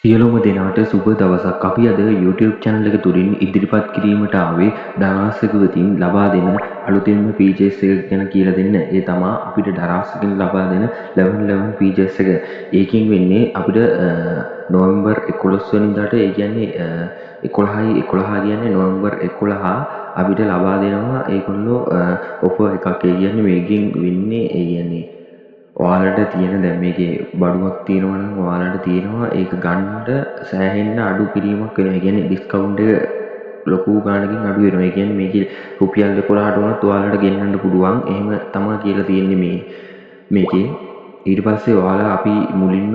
සියලුම දෙනාට සුබ දවසක්. අපි අද YouTube channel එක තුලින් ඉදිරිපත් කිරීමට ආවේ දරාසක වෙතින් ලබා දෙන අලුතෙන්ම PJs එක ගැන කියලා දෙන්න. ඒ තමා අපිට දරාසකින් ලබා දෙන 1111 PJs එක. ඒකෙන් වෙන්නේ අපිට නොවැම්බර් 11 වෙනිදාට ඒ කියන්නේ 11යි 11 කියන්නේ නොවැම්බර් 11 අපිට ලබා දෙනවා ඒගොල්ලෝ ඔෆර් එකක්. ඒ කියන්නේ මේකෙන් වෙන්නේ ඒ කියන්නේ ඔයාලට තියෙන දැන් මේකේ බඩුවක් තියෙනවා නම් ඔයාලට තියෙනවා ඒක ගන්න සෑහෙන්න අඩු කිරීමක් වෙනවා. ඒ කියන්නේ ඩිස්කවුන්ට් එක ලොකු ගාණකින් අඩු වෙනවා. ඒ කියන්නේ මේකේ රුපියල් 11ට වුණත් ඔයාලට ගෙන්නන්න පුළුවන්. එහෙම තමයි කියලා තියෙන්නේ මේකේ. ඊට පස්සේ ඔයාලා අපි මුලින්ම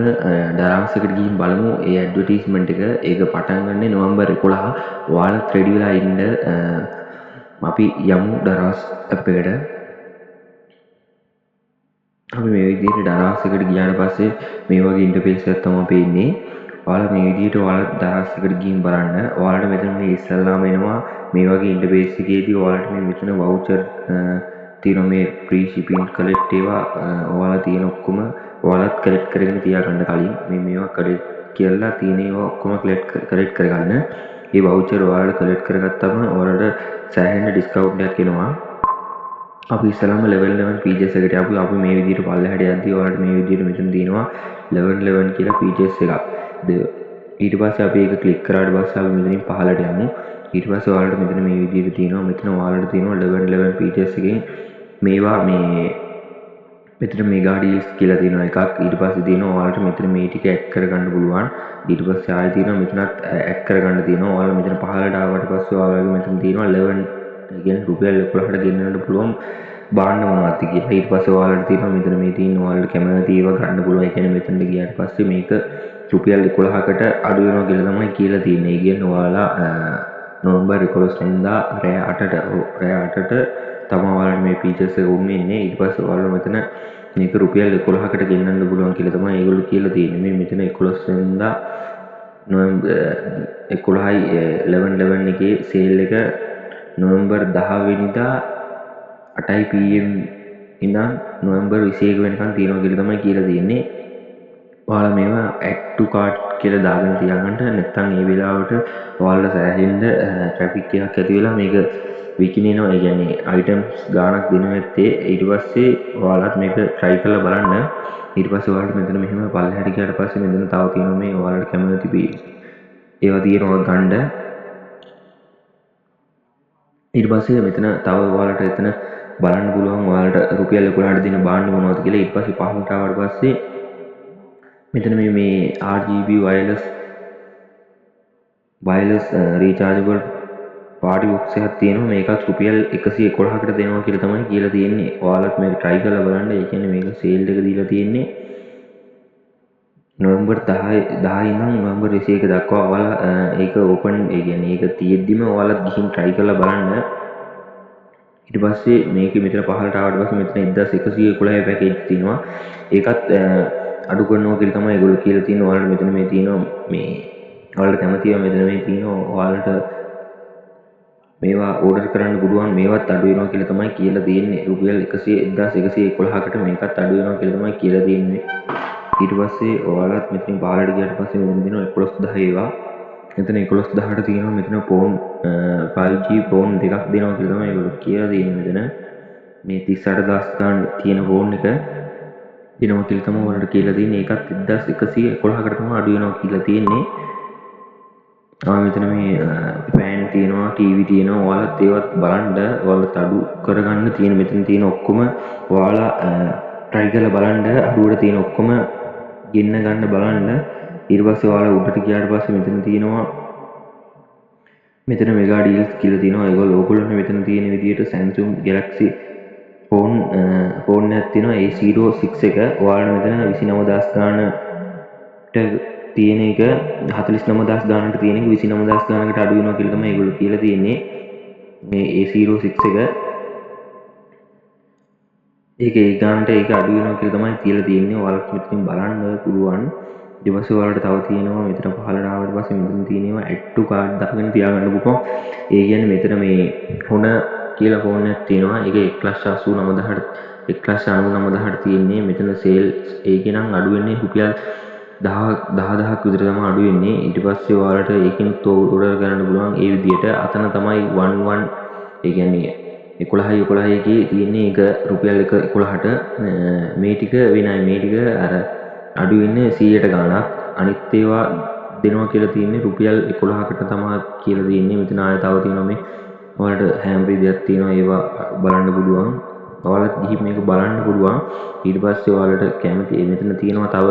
ඩරාස් එකට ගිහින් බලමු ඒ ඇඩ්වර්ටයිස්මන්ට් එක. ඒක පටන් ගන්නේ නොවැම්බර් 11. ඔයාලත් රෙඩි වෙලා ඉන්න. අපි යමු ඩරාස් ඇප් එකට. අපි මේ විදිහට දරාස් එකට ගියාට පස්සේ මේ වගේ ඉන්ටර්ෆේස් එකක් තමයි පේන්නේ. ඔයාලා මේ විදිහට ඔයාලා දරාස් එකට ගිහින් බලන්න. ඔයාලට මෙතන මේ ඉස්සල්ලාම එනවා මේ වගේ ඉන්ටර්ෆේස් එකේදී ඔයාලට මේ මෙතන වවුචර් තියෙනවා මේ ෆ්‍රී shipping කලෙක්ට් ඒවා ඔයාලා තියෙන ඔක්කොම ඔයාලත් කලෙක්ට් කරගෙන තියාගන්න කලින් මේවා කලෙක්ට් කියලා තියෙන ඒවා ඔක්කොම කලෙක්ට් කරගන්න. මේ වවුචර් ඔයාලා කලෙක්ට් කරගත්තම ඔයාලට සෑහෙන ඩිස්කවුන්ට් එකක් එනවා. අපි ඉස්සලම level 11 PJs එකට අපි මේ විදිහට පල්ලෙහාට යද්දී ඔයාලට මේ විදිහට මෙතන තියෙනවා level 11 කියලා PJs එකක්. ඊට පස්සේ අපි ඒක ක්ලික් කරාට පස්සේ අපි මෙතනින් පහළට යමු. ඊට පස්සේ ඔයාලට මෙතන මේ විදිහට තියෙනවා. මෙතන ඔයාලට තියෙනවා level 11 PJs එකෙන් මේවා මේ මෙතන මෙගා ඩීල්ස් කියලා තියෙනවා එකක්. ඊට පස්සේ තියෙනවා ඔයාලට මෙතන මේ ටික ඇඩ් කරගන්න පුළුවන්. ඊට පස්සේ ආයෙ තියෙනවා මෙතනත් ඇඩ් කරගන්න තියෙනවා. ඔයාලා මෙතන පහළට ආවට පස්සේ ඔයාලගේ මෙතන තියෙනවා 11 කියන්නේ රුපියල් 11ට ගෙන්නන්න පුළුවන් බාන්න මොනවද කියලා. ඊට පස්සේ ඔයාලට තියෙනවා මෙතන මේ තියෙන ඔයාලට කැමති ඒවා ගන්න පුළුවන්. ඒ කියන්නේ මෙතනට ගියාට පස්සේ මේක රුපියල් 11කට අඩු වෙනවා කියලා තමයි කියලා තියෙන්නේ. ඒ කියන්නේ ඔයාලා නොවැම්බර් 11 වෙනිදා රෑ 8ට තමයි ඔයාලට මේ ෆීචර්ස් එක උන් වෙන්නේ. ඊට පස්සේ ඔයාලා මෙතන මේක රුපියල් 11කට ගෙන්නන්න පුළුවන් කියලා තමයි ඒගොල්ලෝ කියලා තියෙන්නේ. මේ මෙතන 11 වෙනිදා නොවැම්බර් 11යි 11 එකේ සේල් එක නොවැම්බර් 10 වෙනිදා 8 PM ඉඳන් නොවැම්බර් 21 වෙනකන් තියෙනවා කියලා තමයි කියලා තියෙන්නේ. ඔයාලා මේවා add to cart කියලා දාගෙන තියාගන්න. නැත්නම් ඒ වෙලාවට ඔයාලට සෑහෙන්න traffic එකක් ඇති වෙලා මේක විකිනෙනවා. ඒ කියන්නේ items ගාණක් දෙනවා ඇත්තේ. ඊට පස්සේ ඔයාලත් මේක try කරලා බලන්න. ඊට පස්සේ ඔයාලට මෙතන මෙහෙම පල්ලෙහාට ගියාට පස්සේ මෙතන තව තියෙනවා මේ ඔයාලට කැමති ඒවා තියෙනවා ගන්න. ඊට පස්සේ මෙතන තව ඔයාලට එතන බලන්න පුළුවන් ඔයාලට රුපියල් 11ට දෙන බාන්න මොනවද කියලා. ඊට පස්සේ පහළට ආවට පස්සේ මෙතන මේ RGB wireless rechargeable party box එකක් තියෙනවා. මේකත් රුපියල් 111කට දෙනවා කියලා තමයි කියලා තියෙන්නේ. ඔයාලත් මේක try කරලා බලන්න. ඒ කියන්නේ මේක sale එක දීලා තියෙන්නේ නොවැම්බර් 10 ඉඳන් නොවැම්බර් 21 දක්වා. ඔයාලා ඒක open ඒ කියන්නේ ඒක තියෙද්දිම ඔයාලත් ගිහින් try කරලා බලන්න. ඊට පස්සේ මේක මෙතන පහළට ආවට පස්සේ මෙතන 1111 පැකේජ් තියෙනවා. ඒකත් අඩු කරනවා කියලා තමයි ඒගොල්ලෝ කියලා තියෙන්නේ. ඔයාලට මෙතන මේ තියෙනවා මේ ඔයාලට කැමති ඒවා මෙතන මේ තියෙනවා. ඔයාලට මේවා ඕඩර් කරන්න පුළුවන්. මේවත් අඩු වෙනවා කියලා තමයි කියලා තියෙන්නේ. රුපියල් 1111කට මේකත් අඩු වෙනවා කියලා තමයි කියලා තියෙන්නේ. ඊට පස්සේ ඔයාලත් මෙතනින් පහළට ගියාට පස්සේ මෙතන දෙනවා 1110 ඒවා. මෙතන 1110ට තියෙනවා මෙතන ෆෝන් 5G ෆෝන් දෙකක් දෙනවා කියලා තමයි ඒගොල්ලෝ කියලා තියෙන්නේ. මෙතන මේ 38000 ගන්න තියෙන ෆෝන් එක දෙනවා කියලා තමයි ඔයාලට කියලා තියෙන්නේ. ඒකත් 1111කට තමයි අඩු වෙනවා කියලා තියෙන්නේ. මෙතන මේ ෆෑන් තියෙනවා, ටීවී තියෙනවා. ඔයාලත් ඒවත් බලන්න. ඔයාලත් අඩු කරගන්න තියෙන මෙතන තියෙන ඔක්කොම ඔයාලා try කරලා බලන්න. අඩුවට තියෙන ඔක්කොම ගෙන්න ගන්න බලන්න. ඊට පස්සේ ඔයාලා උඩට ගියාට පස්සේ මෙතන තියෙනවා මෙතන මෙගා ඩීල්ස් කියලා තියෙනවා. ඕගොල්ලෝ මෙතන තියෙන විදිහට Samsung Galaxy ෆෝන් එකක් තියෙනවා A06 එක. ඔයාලා මෙතන 29000 ගානට තියෙන එක 49000 ගානට තියෙන එක 29000 ගානකට අඩු වෙනවා කියලා තමයි ඒගොල්ලෝ කියලා තියෙන්නේ. මේ A06 එක ඒක ඒ ගානට ඒක අඩු වෙනවා කියලා තමයි කියලා තියෙන්නේ. ඔයාලට මෙතනින් බලන්න පුළුවන්. ඊට පස්සේ ඔයාලට තව තියෙනවා මෙතන පහළට ආවට පස්සේ මෙතන තියෙනවා add to cart දාගෙන තියාගන්න පුළුවන්. ඒ කියන්නේ මෙතන මේ හොන කියලා ෆෝන් එකක් තියෙනවා. ඒක 1,89,000ට තියෙන්නේ. මෙතන සේල් ඒකේ නම් අඩු වෙන්නේ රුපියල් 10,000ක් විතර තමයි අඩු වෙන්නේ. ඊට පස්සේ ඔයාලට ඒකෙනුත් ඕඩර් කරන්න පුළුවන්. ඒ විදිහට අතන තමයි 11 ඒ කියන්නේ 11 එකේ තියෙන්නේ ඒක රුපියල් 11ට මේ ටික වෙනයි. මේ ටික අර අඩු වෙන්නේ 100ට ගාණක්. අනිත් ඒවා දෙනවා කියලා තියෙන්නේ රුපියල් 11කට තමයි කියලා තියෙන්නේ. මෙතන ආයෙ තව තියෙනවා මේ ඔයාලට හැම් රිදයක් තියෙනවා. ඒවා බලන්න පුළුවන්. ඔයාලත් ගිහින් මේක බලන්න පුළුවන්. ඊට පස්සේ ඔයාලට කැමති මෙතන තියෙනවා තව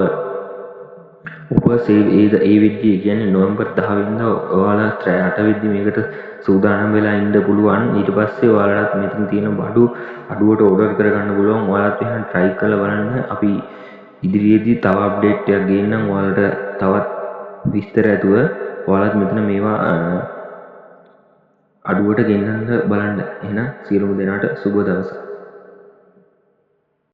උපවාස ඒ විදිහේ කියන්නේ නොවැම්බර් 10 වෙනිදා ඔයාලා 8 වෙනි මේකට සූදානම් වෙලා ඉන්න පුළුවන්. ඊට පස්සේ ඔයාලට මෙතන තියෙන බඩු අඩුවට ඕඩර් කරගන්න පුළුවන්. ඔයාලත් එහෙනම් try කරලා බලන්න. අපි ඉදිරියේදී තව අප්ඩේට් එකක් ගේන්නම් ඔයාලට තවත් විස්තර ඇතුව. ඔයාලත් මෙතන මේවා අඩුවට ගෙන්නන්න බලන්න. එහෙනම් සියලුම දෙනාට සුබ දවසක්.